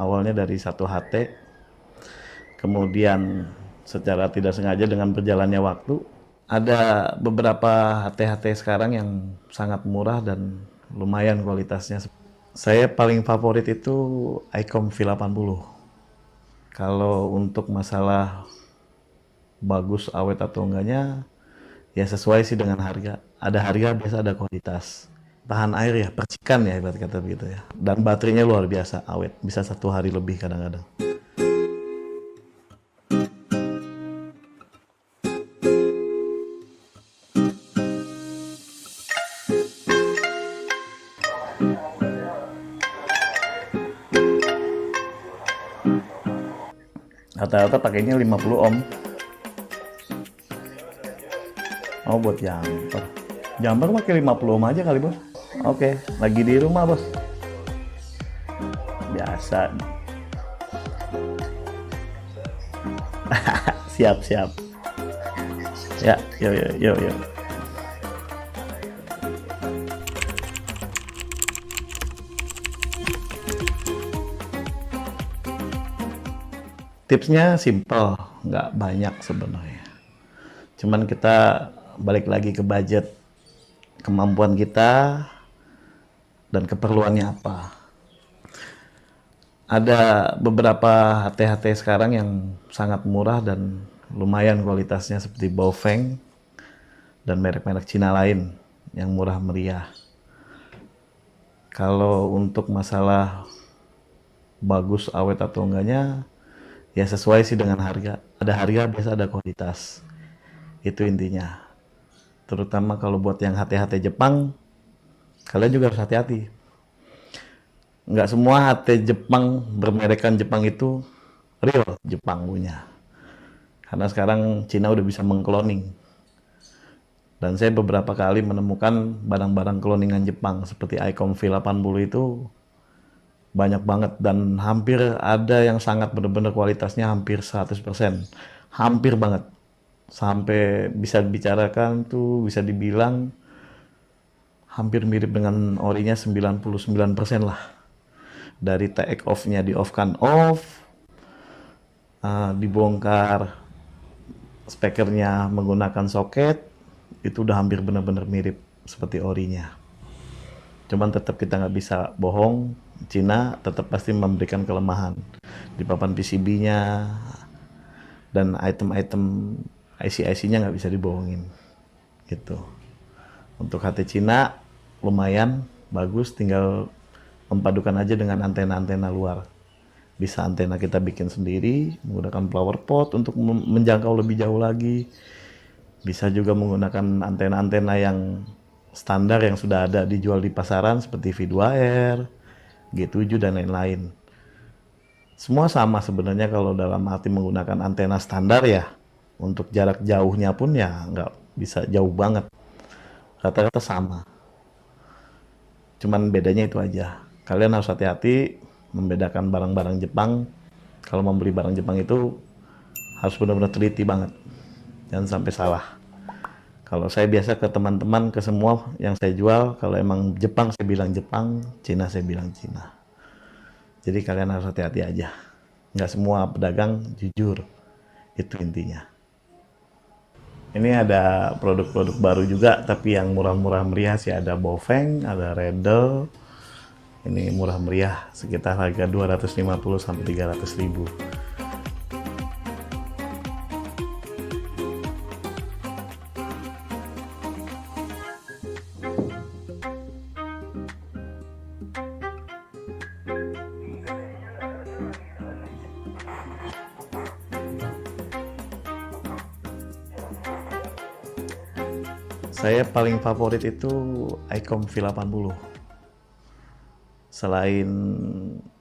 Awalnya dari satu HT, kemudian secara tidak sengaja dengan berjalannya waktu, ada beberapa HT-HT sekarang yang sangat murah dan lumayan kualitasnya. Saya paling favorit itu ICOM V80. Kalau untuk masalah bagus awet atau enggaknya, ya sesuai sih dengan harga. Ada harga biasa ada kualitas. Tahan air ya, percikan ya ibarat kata begitu ya. Dan baterainya luar biasa awet, bisa 1 hari lebih kadang-kadang. Rata-rata pakainya 50 ohm. Oh buat jumper. Jumper pakai 50 ohm aja kali bos. Oke, lagi di rumah bos. Biasa. Siap siap. Ya, yuk yuk yuk yuk. Tipsnya simple, nggak banyak sebenarnya. Cuman kita balik lagi ke budget, kemampuan kita, dan keperluannya apa. Ada beberapa HT-HT sekarang yang sangat murah dan lumayan kualitasnya seperti Baofeng dan merek-merek Cina lain yang murah meriah. Kalau untuk masalah bagus awet atau enggaknya, ya sesuai sih dengan harga. Ada harga biasa ada kualitas. Itu intinya. Terutama kalau buat yang HT-HT Jepang, kalian juga harus hati-hati. Nggak semua HT Jepang bermerekan Jepang itu real Jepang punya. Karena sekarang Cina udah bisa mengkloning. Dan saya beberapa kali menemukan barang-barang cloningan Jepang seperti ICOM V80 itu banyak banget dan hampir ada yang sangat benar-benar kualitasnya hampir 100%. Hampir banget. Sampai bisa dibicarakan tuh bisa dibilang hampir mirip dengan orinya 99% lah. Dari take off-nya di off-kan off, dibongkar spekernya menggunakan soket, itu udah hampir benar-benar mirip seperti orinya. Cuman tetap kita nggak bisa bohong, Cina tetap pasti memberikan kelemahan di papan PCB-nya dan item-item IC-IC-nya nggak bisa dibohongin gitu. Untuk HT Cina lumayan bagus, tinggal memadukan aja dengan antena-antena luar. Bisa antena kita bikin sendiri menggunakan flower pot untuk menjangkau lebih jauh lagi. Bisa juga menggunakan antena-antena yang standar yang sudah ada dijual di pasaran seperti V2R, G7 dan lain-lain. Semua sama sebenarnya kalau dalam arti menggunakan antena standar ya. Untuk jarak jauhnya pun ya nggak bisa jauh banget. Rata-rata sama. Cuman bedanya itu aja. Kalian harus hati-hati membedakan barang-barang Jepang. Kalau membeli barang Jepang itu harus benar-benar teliti banget. Jangan sampai salah. Kalau saya biasa ke teman-teman, ke semua yang saya jual, kalau emang Jepang saya bilang Jepang, Cina saya bilang Cina. Jadi kalian harus hati-hati aja. Nggak semua pedagang jujur. Itu intinya. Ini ada produk-produk baru juga, tapi yang murah-murah meriah sih ada Baofeng, ada Redel. Ini murah meriah, sekitar harga 250 sampai 300 ribu. Saya paling favorit itu ICOM V80. Selain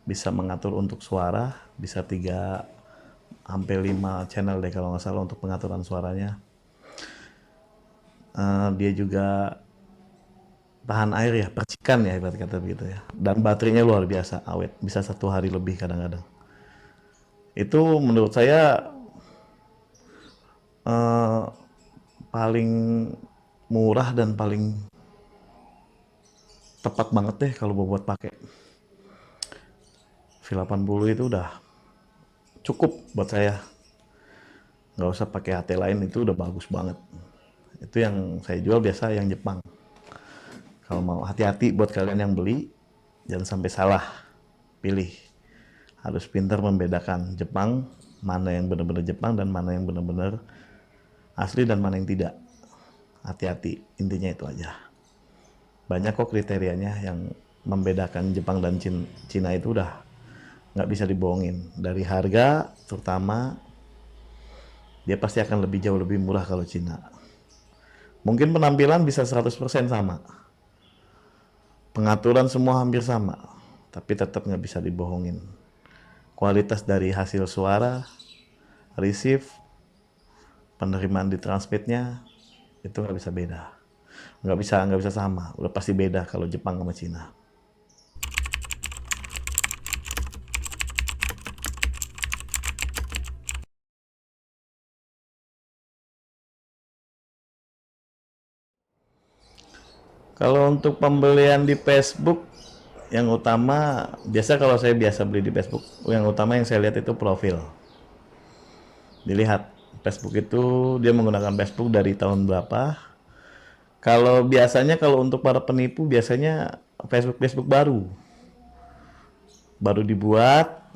bisa mengatur untuk suara, bisa 3 sampai 5 channel deh kalau nggak salah untuk pengaturan suaranya. Dia juga tahan air ya, percikan ya ibarat kata begitu ya. Dan baterainya luar biasa awet, bisa 1 hari lebih kadang-kadang. Itu menurut saya eh, paling murah dan paling tepat banget deh kalau buat pakai. V80 itu udah cukup buat saya, nggak usah pakai HT lain, itu udah bagus banget. Itu yang saya jual biasa yang Jepang. Kalau mau hati-hati buat kalian yang beli, jangan sampai salah pilih. Harus pintar membedakan Jepang, mana yang benar-benar Jepang dan mana yang benar-benar asli dan mana yang tidak. Hati-hati, intinya itu aja. Banyak kok kriterianya yang membedakan Jepang dan Cina itu udah nggak bisa dibohongin. Dari harga terutama, dia pasti akan lebih jauh lebih murah kalau Cina. Mungkin penampilan bisa 100% sama. Pengaturan semua hampir sama. Tapi tetap nggak bisa dibohongin. Kualitas dari hasil suara, receive, penerimaan di transmitnya, itu nggak bisa beda. Nggak bisa sama. Udah pasti beda kalau Jepang sama Cina. Kalau untuk pembelian di Facebook, yang utama, kalau saya biasa beli di Facebook, yang utama yang saya lihat itu profil. Dilihat, Facebook itu dia menggunakan Facebook dari tahun berapa. Kalau biasanya kalau untuk para penipu, biasanya Facebook baru dibuat,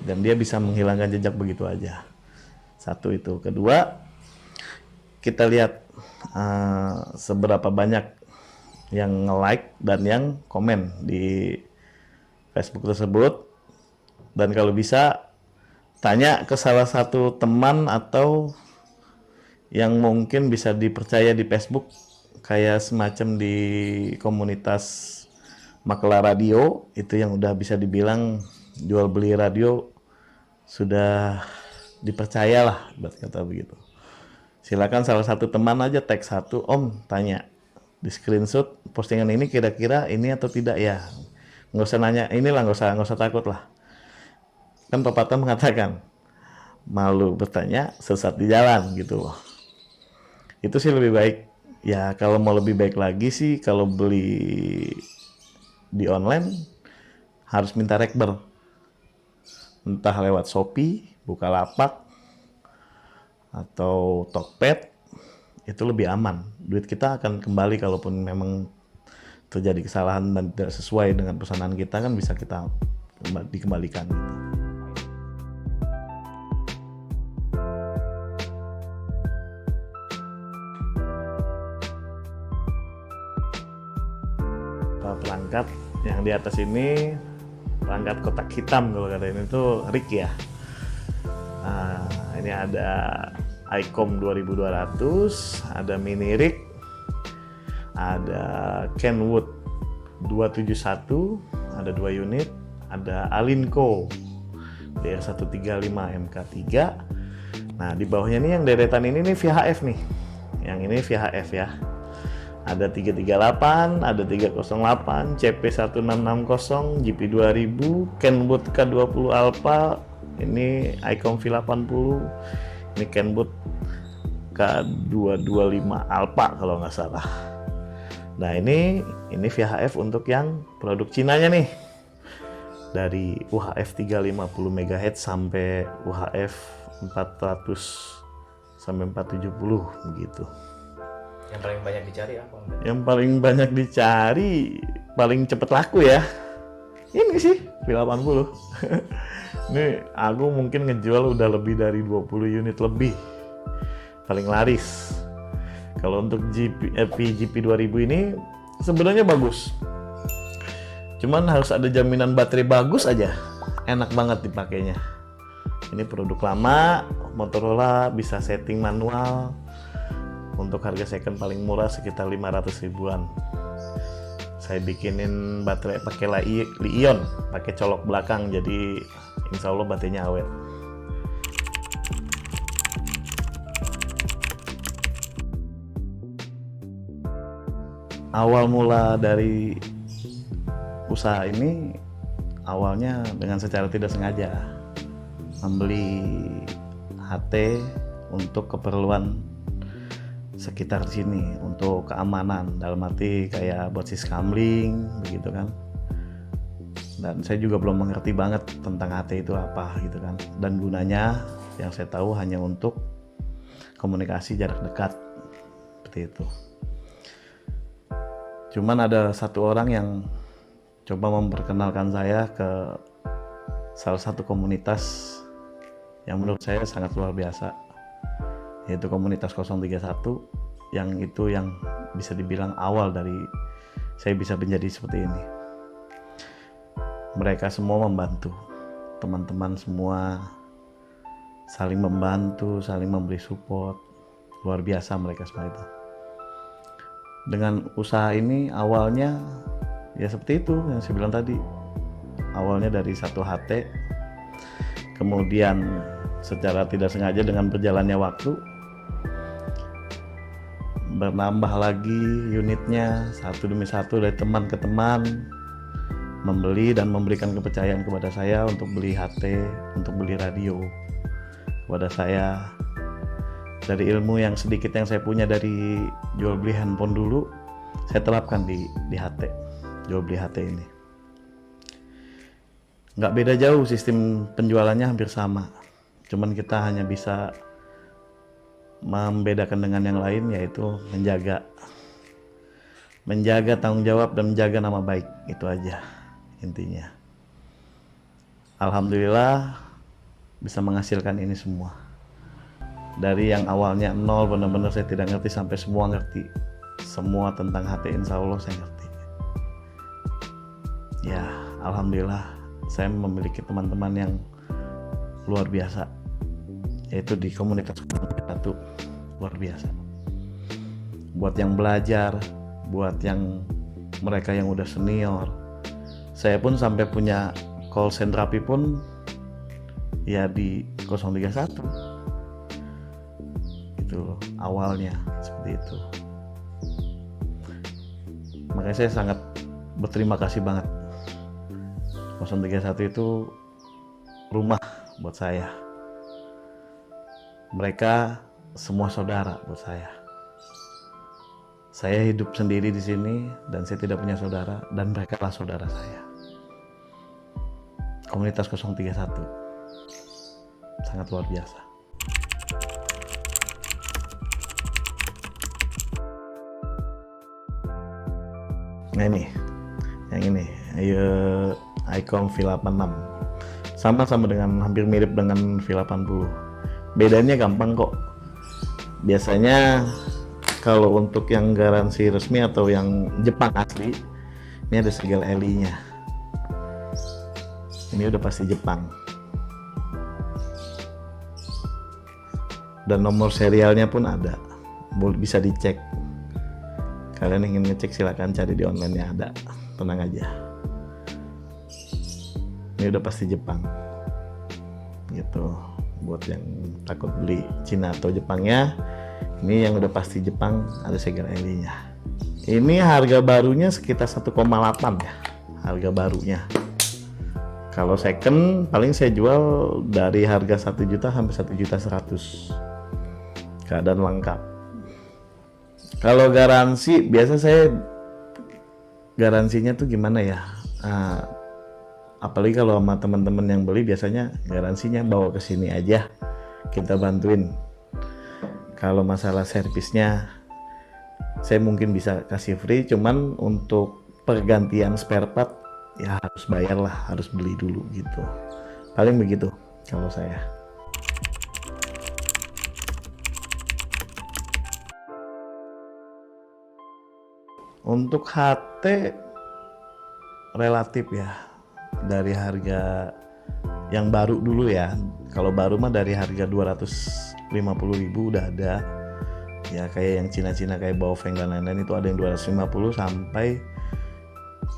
dan dia bisa menghilangkan jejak begitu aja. Satu itu. Kedua, kita lihat seberapa banyak yang nge-like dan yang komen di Facebook tersebut. Dan kalau bisa, tanya ke salah satu teman atau yang mungkin bisa dipercaya di Facebook, kayak semacam di komunitas Makela Radio, itu yang udah bisa dibilang jual beli radio sudah dipercaya lah, buat kata begitu. Silakan salah satu teman aja tag satu, Om, tanya di screenshot postingan ini kira-kira ini atau tidak ya. Nggak usah nanya inilah, nggak usah takut lah. Kan pepatah mengatakan malu bertanya, sesat di jalan gitu loh. Itu sih lebih baik. Ya kalau mau lebih baik lagi sih, kalau beli di online harus minta rekber. Entah lewat Shopee, Bukalapak, atau Tokped, itu lebih aman. Duit kita akan kembali kalaupun memang terjadi kesalahan dan tidak sesuai dengan pesanan kita, kan bisa kita dikembalikan gitu. Perangkat yang di atas ini perangkat kotak hitam, kalau kata ini tuh rig ya. Nah, ini ada ICOM 2200, ada mini rig, ada Kenwood 271, ada 2 unit, ada Alinco DR135 MK3. Nah, di bawahnya nih yang deretan ini nih VHF nih. Yang ini VHF ya. Ada 338, ada 308, CP1660, GP2000, Kenwood K20 Alpha, ini ICOM V80, ini Kenwood K225 Alpha kalau nggak salah. Nah ini VHF untuk yang produk Cinanya nih, dari UHF 350 MHz sampai UHF 400 sampai 470 begitu. Yang paling banyak dicari apa? Yang paling banyak dicari, paling cepet laku ya, ini sih V80. Ini aku mungkin ngejual udah lebih dari 20 unit lebih, paling laris. Kalau untuk GP2000 ini sebenarnya bagus, cuman harus ada jaminan baterai bagus aja, enak banget dipakainya. Ini produk lama, Motorola, bisa setting manual. Untuk harga second paling murah sekitar 500 ribuan. Saya bikinin baterai pakai Li-ion, pakai colok belakang, jadi insya Allah baterainya awet. Awal mula dari usaha ini, awalnya dengan secara tidak sengaja membeli HT untuk keperluan sekitar sini, untuk keamanan, dalam arti kayak buat siskamling begitu kan. Dan saya juga belum mengerti banget tentang HT itu apa gitu kan. Dan gunanya yang saya tahu hanya untuk komunikasi jarak dekat seperti itu. Cuman ada satu orang yang coba memperkenalkan saya ke salah satu komunitas yang menurut saya sangat luar biasa, yaitu komunitas 031, yang itu yang bisa dibilang awal dari saya bisa menjadi seperti ini. Mereka semua membantu, teman-teman semua saling membantu, saling memberi support. Luar biasa mereka semua itu. Dengan usaha ini awalnya ya seperti itu yang saya bilang tadi. Awalnya dari satu HT, kemudian secara tidak sengaja dengan berjalannya waktu bernambah lagi unitnya satu demi satu, dari teman ke teman membeli dan memberikan kepercayaan kepada saya untuk beli HT, untuk beli radio kepada saya. Dari ilmu yang sedikit yang saya punya dari jual beli handphone dulu, saya terapkan di HT, jual beli HT ini. Nggak beda jauh, sistem penjualannya hampir sama, cuman kita hanya bisa membedakan dengan yang lain, yaitu menjaga tanggung jawab dan menjaga nama baik. Itu aja intinya. Alhamdulillah bisa menghasilkan ini semua. Dari yang awalnya nol, benar-benar saya tidak ngerti, sampai semua ngerti. Semua tentang HT insya Allah saya ngerti. Ya, alhamdulillah saya memiliki teman-teman yang luar biasa, yaitu di komunitas satu, luar biasa. Buat yang belajar, buat yang mereka yang udah senior, saya pun sampai punya call center terapi pun ya di 031 itu loh, awalnya seperti itu. Makanya saya sangat berterima kasih banget. 031 itu rumah buat saya. Mereka semua saudara buat saya. Saya hidup sendiri di sini dan saya tidak punya saudara, dan mereka lah saudara saya. Komunitas 031 sangat luar biasa. Nah ini, yang ini, Icon V86, sama dengan hampir mirip dengan V80. Bedanya gampang kok. Biasanya kalau untuk yang garansi resmi atau yang Jepang asli, ini ada segel LI-nya. Ini udah pasti Jepang. Dan nomor serialnya pun ada, bisa dicek. Kalian ingin ngecek silakan cari di online-nya, ada, tenang aja. Ini udah pasti Jepang, gitu. Buat yang takut beli Cina atau Jepangnya, ini yang udah pasti Jepang, ada segel LI-nya. Ini harga barunya sekitar 1,8 ya, harga barunya. Kalau second paling saya jual dari harga 1 juta sampai 1.100.000. Keadaan lengkap. Kalau garansi, biasa saya garansinya tuh gimana ya? Apalagi kalau sama teman-teman yang beli, biasanya garansinya bawa ke sini aja, kita bantuin. Kalau masalah servisnya, saya mungkin bisa kasih free, cuman untuk pergantian spare part ya harus bayar lah, harus beli dulu gitu. Paling begitu kalau saya. Untuk HT relatif ya, dari harga yang baru dulu ya. Kalau baru mah dari harga 250.000 udah ada. Ya kayak yang Cina-Cina kayak Baofeng dan lain-lain, itu ada yang 250 sampai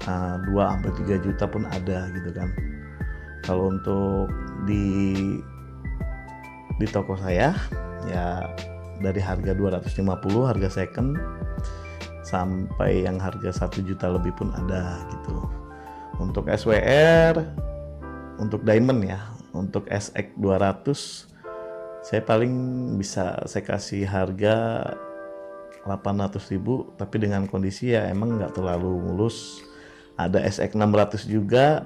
2-3 juta pun ada gitu kan. Kalau untuk di toko saya ya dari harga 250 harga second sampai yang harga 1 juta lebih pun ada gitu. Untuk SWR, untuk Diamond ya, untuk SX 200 saya paling bisa saya kasih harga 800.000, tapi dengan kondisi ya emang nggak terlalu mulus. Ada SX 600 juga,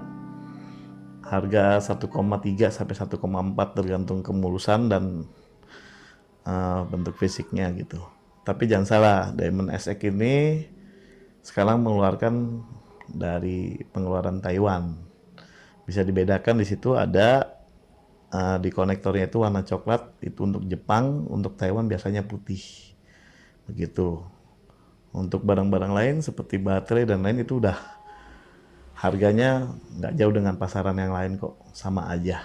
harga 1,3 sampai 1,4 tergantung kemulusan dan bentuk fisiknya gitu. Tapi jangan salah, Diamond SX ini sekarang mengeluarkan dari pengeluaran Taiwan. Bisa dibedakan di situ ada di konektornya itu warna coklat, itu untuk Jepang, untuk Taiwan biasanya putih. Begitu. Untuk barang-barang lain seperti baterai dan lain itu udah harganya nggak jauh dengan pasaran yang lain kok, sama aja.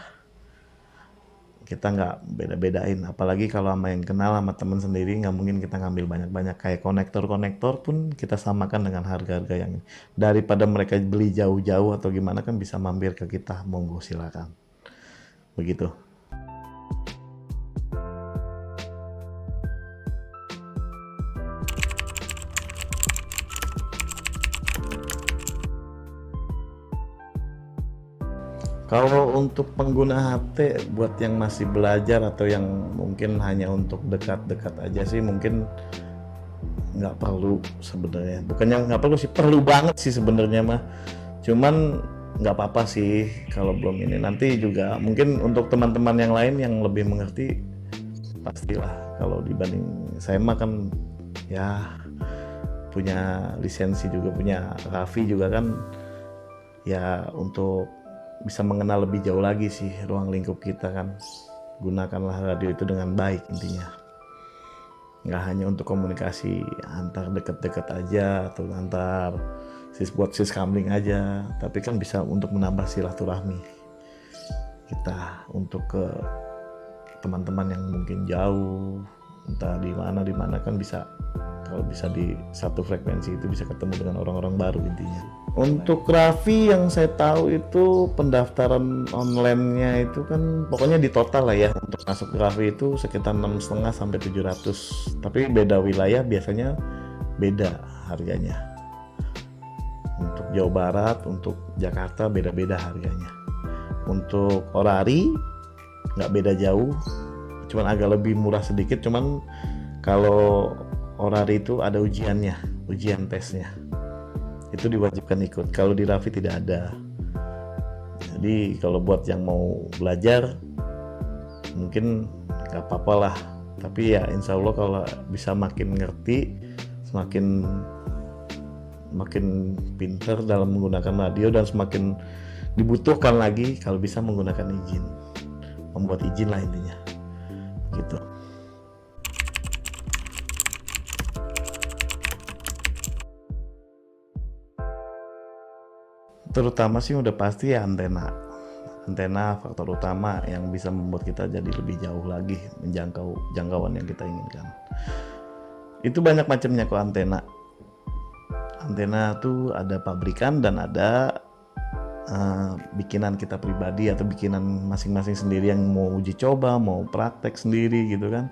Kita nggak beda-bedain, apalagi kalau sama yang kenal sama temen sendiri nggak mungkin kita ngambil banyak-banyak. Kayak konektor-konektor pun kita samakan dengan harga-harga yang daripada mereka beli jauh-jauh atau gimana kan bisa mampir ke kita, monggo silakan. Begitu. Kalau untuk pengguna HP buat yang masih belajar atau yang mungkin hanya untuk dekat-dekat aja sih mungkin nggak perlu sebenarnya. Bukannya nggak perlu sih, perlu banget sih sebenarnya mah. Cuman nggak apa-apa sih kalau belum ini. Nanti juga mungkin untuk teman-teman yang lain yang lebih mengerti pastilah. Kalau dibanding saya mah kan ya punya lisensi juga, punya Raffi juga kan ya untuk bisa mengenal lebih jauh lagi sih ruang lingkup kita kan. Gunakanlah radio itu dengan baik intinya. Nggak hanya untuk komunikasi antar deket-deket aja atau antar buat kamling aja, tapi kan bisa untuk menambah silaturahmi kita untuk ke teman-teman yang mungkin jauh, entah di mana kan bisa. Kalau bisa di satu frekuensi itu bisa ketemu dengan orang-orang baru intinya. Untuk Raffi yang saya tahu itu pendaftaran online-nya itu kan pokoknya di total lah ya, untuk masuk ke Raffi itu sekitar 6,5 sampai 700. Tapi beda wilayah biasanya beda harganya. Untuk Jawa Barat, untuk Jakarta beda-beda harganya. Untuk Orari nggak beda jauh, cuman agak lebih murah sedikit. Cuman kalau Orari itu ada ujiannya, ujian tesnya. Itu diwajibkan ikut. Kalau di Raffi tidak ada. Jadi kalau buat yang mau belajar mungkin nggak apa-apa lah. Tapi ya insya Allah kalau bisa makin ngerti, semakin pintar dalam menggunakan radio dan semakin dibutuhkan lagi kalau bisa menggunakan izin. Membuat izin lah intinya. Gitu. Terutama sih udah pasti ya antena faktor utama yang bisa membuat kita jadi lebih jauh lagi menjangkau jangkauan yang kita inginkan. Itu banyak macamnya kok antena tuh ada pabrikan dan ada bikinan kita pribadi atau bikinan masing-masing sendiri yang mau uji coba, mau praktek sendiri gitu kan,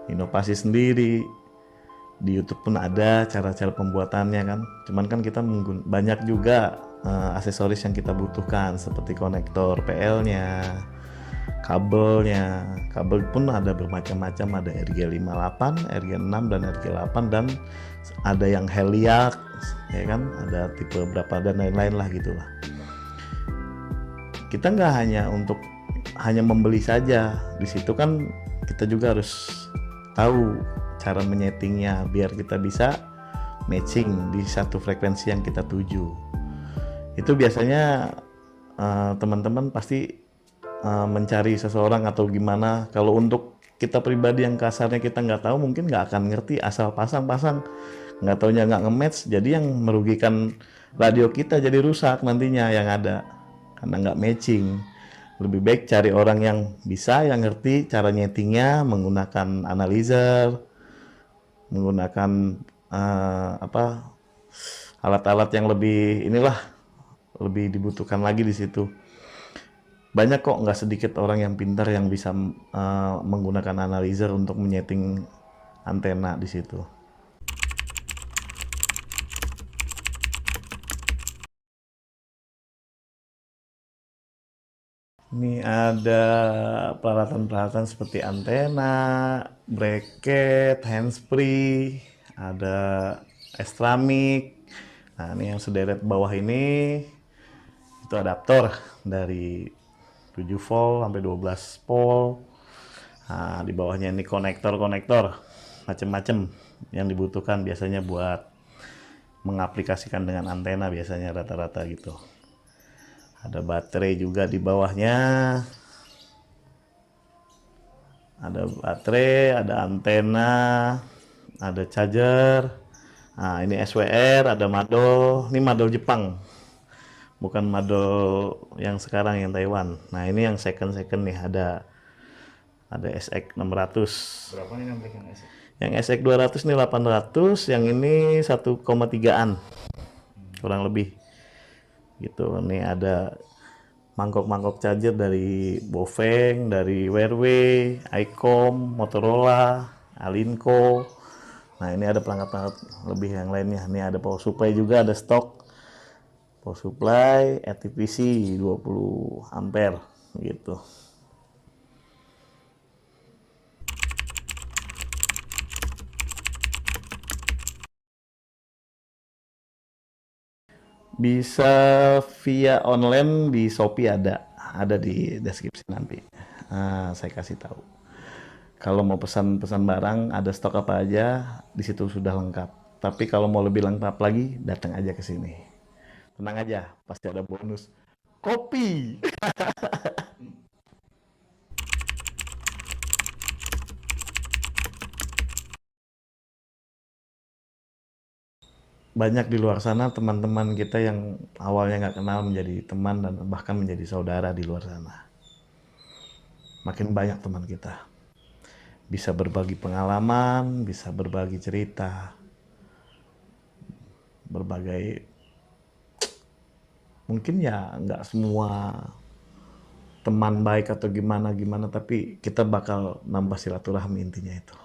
inovasi sendiri. Di YouTube pun ada cara-cara pembuatannya kan. Cuman kan kita banyak juga aksesoris yang kita butuhkan seperti konektor PL-nya, kabelnya. Kabel pun ada bermacam-macam, ada RG58, RG6 dan RG8 dan ada yang Heliac ya kan, ada tipe berapa dan lain-lain lah gitulah. Kita nggak hanya membeli saja. Di situ kan kita juga harus tahu cara menyetingnya biar kita bisa matching di satu frekuensi yang kita tuju. Itu biasanya teman-teman pasti mencari seseorang atau gimana. Kalau untuk kita pribadi yang kasarnya kita nggak tahu, mungkin nggak akan ngerti, asal pasang-pasang nggak taunya nggak nge-match, jadi yang merugikan radio kita jadi rusak nantinya yang ada karena nggak matching. Lebih baik cari orang yang bisa, yang ngerti cara nyetingnya menggunakan analyzer, menggunakan alat-alat yang lebih dibutuhkan lagi di situ. Banyak kok, nggak sedikit orang yang pintar yang bisa menggunakan analyzer untuk menyeting antena di situ. Ini ada peralatan-peralatan seperti antena, bracket, handsfree, ada S-mic. Nah, ini yang sederet bawah ini Itu adaptor dari 7 volt sampai 12 volt. Nah, di bawahnya ini konektor-konektor macem-macem yang dibutuhkan biasanya buat mengaplikasikan dengan antena biasanya rata-rata gitu. Ada baterai juga di bawahnya. Ada baterai, ada antena, ada charger. Nah, ini SWR, ada madol. Ini madol Jepang. Bukan madol yang sekarang yang Taiwan. Nah, ini yang second nih, ada SX 600. Berapa nih yang bikin AC? Yang SX 200 ini 800, yang ini 1,3-an kurang lebih. Gitu. Ini ada mangkok-mangkok charger dari Bofeng, dari Wearway, Icom, Motorola, Alinco. Nah, ini ada perangkat-perangkat lebih yang lainnya. Ini ada power supply juga, ada stok power supply RTPC 20 ampere gitu. Bisa via online di Shopee, ada di deskripsi nanti. Nah, saya kasih tahu. Kalau mau pesan-pesan barang, ada stok apa aja, di situ sudah lengkap. Tapi kalau mau lebih lengkap lagi, datang aja ke sini. Tenang aja, pasti ada bonus. Kopi! Banyak di luar sana teman-teman kita yang awalnya nggak kenal menjadi teman dan bahkan menjadi saudara di luar sana. Makin banyak teman kita. Bisa berbagi pengalaman, bisa berbagi cerita, berbagai mungkin ya nggak semua teman baik atau gimana tapi kita bakal nambah silaturahmi intinya itu.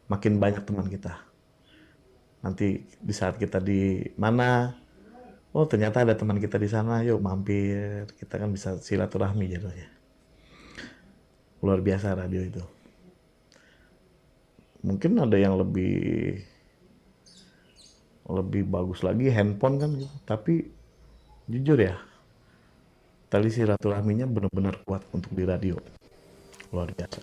Makin banyak teman kita. Nanti di saat kita di mana, oh ternyata ada teman kita di sana, yuk mampir. Kita kan bisa silaturahmi jadinya. Luar biasa radio itu. Mungkin ada yang lebih bagus lagi handphone kan gitu. Tapi jujur ya, tali silaturahminya benar-benar kuat untuk di radio. Luar biasa.